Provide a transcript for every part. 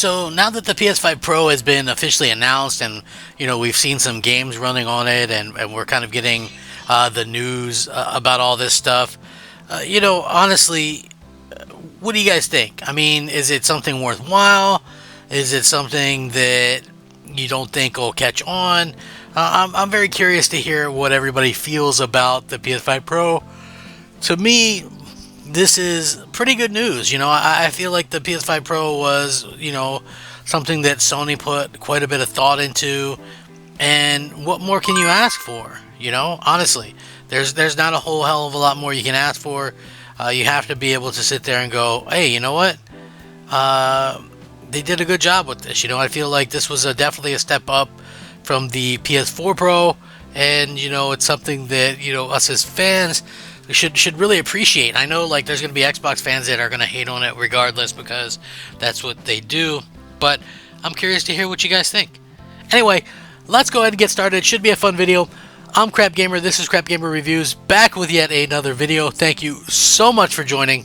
So now that the PS5 Pro has been officially announced, and we've seen some games running on it, and we're kind of getting the news about all this stuff. Honestly, what do you guys think? I mean, is it something worthwhile? Is it something that you don't think will catch on? I'm very curious to hear what everybody feels about the PS5 Pro. To me, this is pretty good news. I feel like the PS5 Pro was, something that Sony put quite a bit of thought into. And what more can you ask for? Honestly, there's not a whole hell of a lot more you can ask for. You have to be able to sit there and go, hey, you know what? They did a good job with this. I feel like this was definitely a step up from the PS4 Pro. And, it's something that, us as fans should really appreciate. I know, like, there's going to be Xbox fans that are going to hate on it regardless because that's what they do. But I'm curious to hear what you guys think. Anyway, let's go ahead and get started. It should be a fun video. I'm Crap Gamer. This is Crap Gamer Reviews, back with yet another video. Thank you so much for joining.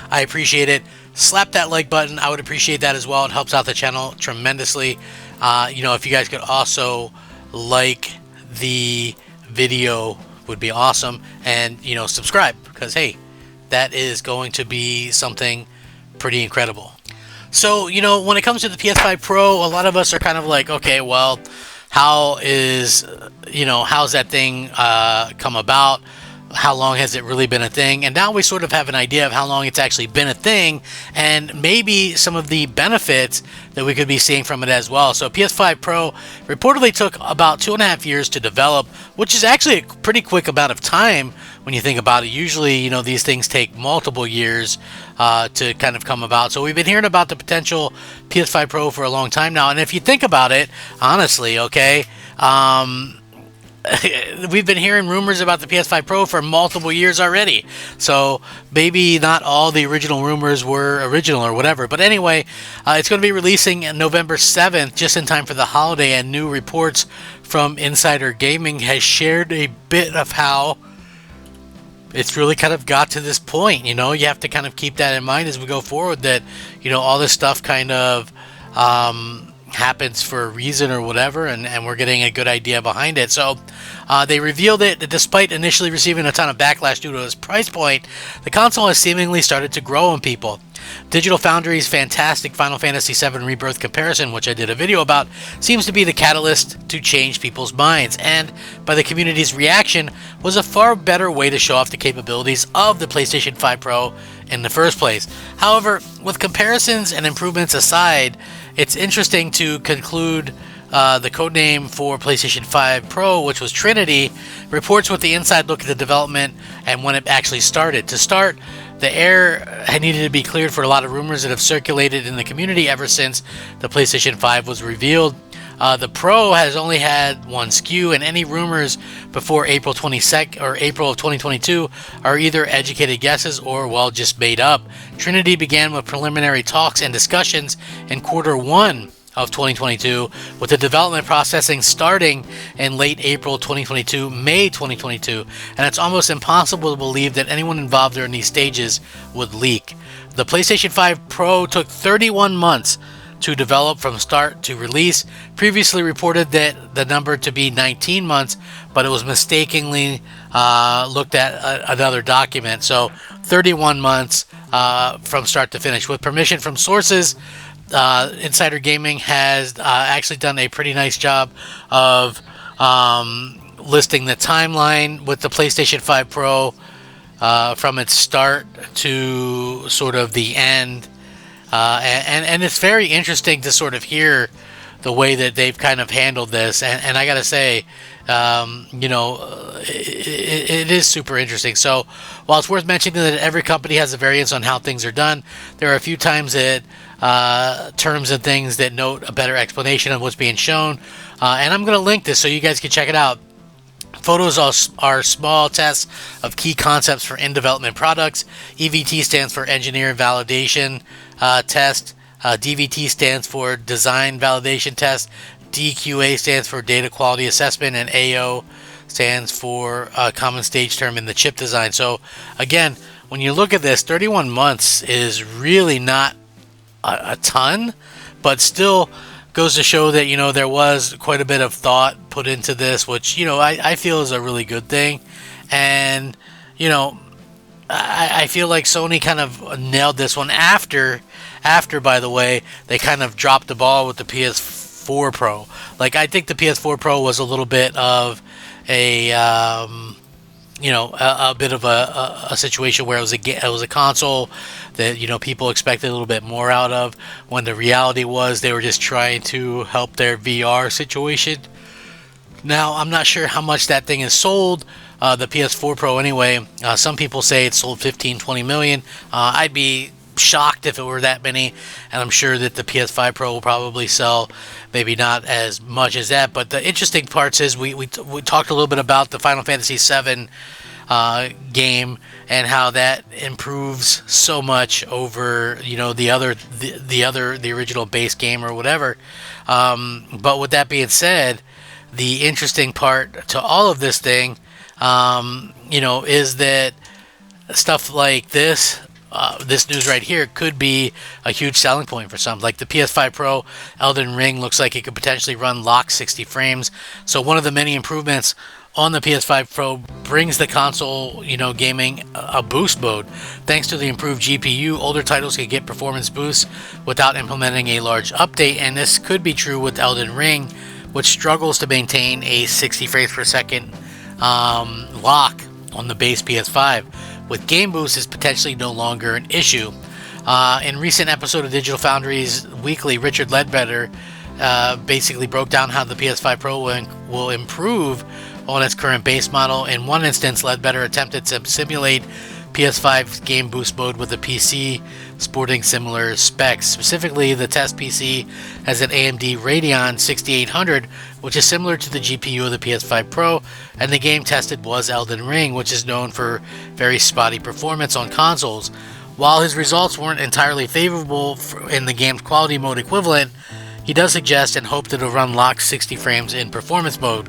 I appreciate it. Slap that like button. I would appreciate that as well. It helps out the channel tremendously. If you guys could also like the video, would be awesome. And subscribe, because hey, that is going to be something pretty incredible. So when it comes to the PS5 Pro, a lot of us are kind of like, okay, well, how's that thing come about? How long has it really been a thing? And now we sort of have an idea of how long it's actually been a thing, and maybe some of the benefits that we could be seeing from it as well. So PS5 Pro reportedly took about 2.5 years to develop, which is actually a pretty quick amount of time when you think about it. Usually, these things take multiple years to kind of come about. So we've been hearing about the potential PS5 Pro for a long time now. And if you think about it, honestly, okay, we've been hearing rumors about the PS5 Pro for multiple years already. So maybe not all the original rumors were original or whatever. But anyway, it's going to be releasing on November 7th, just in time for the holiday. And new reports from Insider Gaming has shared a bit of how it's really kind of got to this point. You have to kind of keep that in mind as we go forward, that, all this stuff kind of happens for a reason or whatever, and we're getting a good idea behind it. So they revealed it that despite initially receiving a ton of backlash due to its price point, the console has seemingly started to grow on people. Digital Foundry's fantastic Final Fantasy VII Rebirth comparison, which I did a video about, seems to be the catalyst to change people's minds, and by the community's reaction, was a far better way to show off the capabilities of the PlayStation 5 Pro in the first place. However, with comparisons and improvements aside, it's interesting to conclude the codename for PlayStation 5 Pro, which was Trinity, reports with the inside look at the development and when it actually started. To start, the air had needed to be cleared for a lot of rumors that have circulated in the community ever since the PlayStation 5 was revealed. The Pro has only had one SKU, and any rumors before April 22nd or April of 2022 are either educated guesses or, well, just made up. Trinity began with preliminary talks and discussions in Q1 of 2022, with the development processing starting in late April 2022, May 2022, and it's almost impossible to believe that anyone involved during these stages would leak. The PlayStation 5 Pro took 31 months to develop from start to release. Previously reported that the number to be 19 months, but it was mistakenly looked at another document. So 31 months from start to finish. With permission from sources, Insider Gaming has actually done a pretty nice job of listing the timeline with the PlayStation 5 Pro from its start to sort of the end. And it's very interesting to sort of hear the way that they've kind of handled this. And I got to say, it is super interesting. So while it's worth mentioning that every company has a variance on how things are done, there are a few times that terms and things that note a better explanation of what's being shown. And I'm going to link this so you guys can check it out. Photos are small tests of key concepts for in-development products. EVT stands for Engineer Validation Test. DVT stands for Design Validation Test. DQA stands for Data Quality Assessment. And AO stands for Common Stage Term in the chip design. So, again, when you look at this, 31 months is really not a ton, but still goes to show that, there was quite a bit of thought put into this, which, I feel is a really good thing. And, you know, I feel like Sony kind of nailed this one after, by the way, they kind of dropped the ball with the PS4 Pro. Like, I think the PS4 Pro was a little bit of a, a bit of a situation where it was a console that, people expected a little bit more out of, when the reality was they were just trying to help their VR situation. Now, I'm not sure how much that thing is sold, the PS4 Pro anyway. Some people say it's sold 15, 20 million. I'd be shocked if it were that many, and I'm sure that the PS5 Pro will probably sell maybe not as much as that. But the interesting parts is we talked a little bit about the Final Fantasy VII game, and how that improves so much over the original base game or whatever. But with that being said, the interesting part to all of this thing, is that stuff like this news right here could be a huge selling point for some. Like the PS5 Pro Elden Ring looks like it could potentially run locked 60 frames. So one of the many improvements on the PS5 Pro brings the console, gaming a boost mode. Thanks to the improved GPU, older titles can get performance boosts without implementing a large update, and this could be true with Elden Ring, which struggles to maintain a 60 frames per second lock on the base PS5. With game boost, is potentially no longer an issue. In recent episode of Digital Foundry's Weekly, Richard Ledbetter basically broke down how the PS5 Pro will improve on its current base model. In one instance, Ledbetter attempted to simulate PS5's game boost mode with a PC sporting similar specs. Specifically, the test PC has an AMD Radeon 6800, which is similar to the GPU of the PS5 Pro, and the game tested was Elden Ring, which is known for very spotty performance on consoles. While his results weren't entirely favorable in the game's quality mode equivalent, he does suggest and hope that it'll run locked 60 frames in performance mode.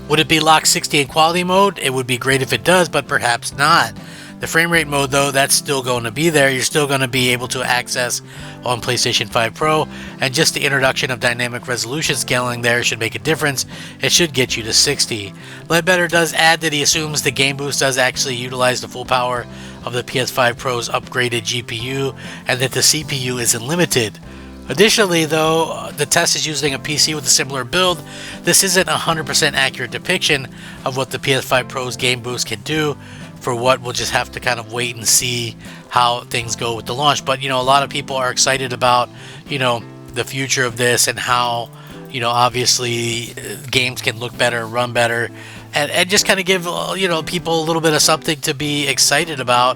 Would it be locked 60 in quality mode? It would be great if it does, but perhaps not. The frame rate mode, though, that's still going to be there. You're still going to be able to access on PlayStation 5 Pro, and just the introduction of dynamic resolution scaling there should make a difference. It should get you to 60. Ledbetter does add that he assumes the game boost does actually utilize the full power of the PS5 Pro's upgraded GPU, and that the CPU isn't limited. Additionally, though, the test is using a PC with a similar build. This isn't a 100% accurate depiction of what the PS5 Pro's game boost can do. For what, we'll just have to kind of wait and see how things go with the launch. But, a lot of people are excited about, the future of this, and how, obviously games can look better, run better, and just kind of give, people a little bit of something to be excited about,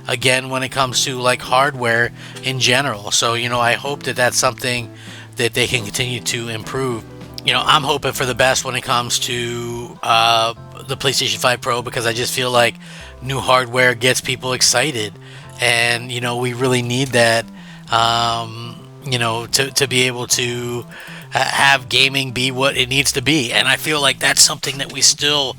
again, when it comes to like hardware in general. So, I hope that that's something that they can continue to improve. I'm hoping for the best when it comes to the PlayStation 5 Pro, because I just feel like new hardware gets people excited, and we really need that, to be able to have gaming be what it needs to be. And I feel like that's something that we still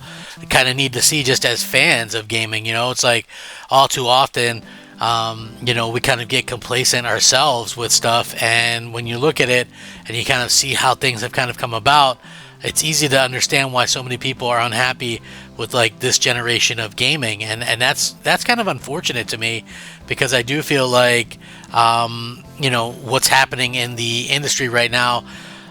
kind of need to see, just as fans of gaming. It's like all too often, we kind of get complacent ourselves with stuff, and when you look at it and you kind of see how things have kind of come about, it's easy to understand why so many people are unhappy with like this generation of gaming, and that's kind of unfortunate to me, because I do feel like what's happening in the industry right now,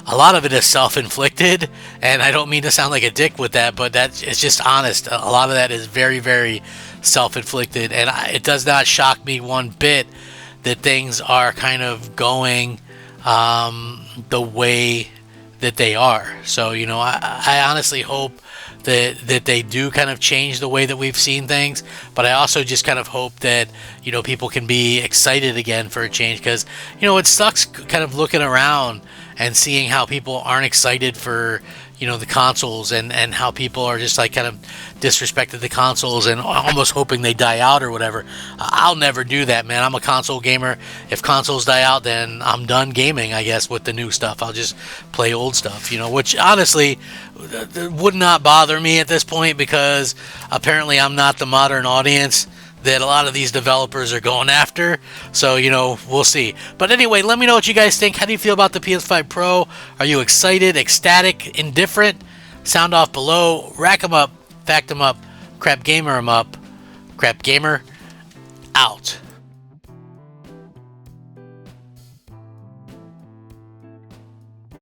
a lot of it is self-inflicted, and I don't mean to sound like a dick with that, but it's just honest. A lot of that is very, very self-inflicted, and it does not shock me one bit that things are kind of going the way that they are. So, I honestly hope that they do kind of change the way that we've seen things, but I also just kind of hope that, people can be excited again for a change, because, it sucks kind of looking around and seeing how people aren't excited for, the consoles, and how people are just like kind of disrespected the consoles and almost hoping they die out or whatever. I'll never do that, man. I'm a console gamer. If consoles die out, then I'm done gaming, I guess, with the new stuff. I'll just play old stuff, which honestly would not bother me at this point, because apparently I'm not the modern audience. that a lot of these developers are going after. So, you know, we'll see. But anyway, let me know what you guys think. How do you feel about the PS5 Pro? Are you excited, ecstatic, indifferent? Sound off below. Rack 'em up, fact 'em up, crap gamer 'em up, crap gamer out.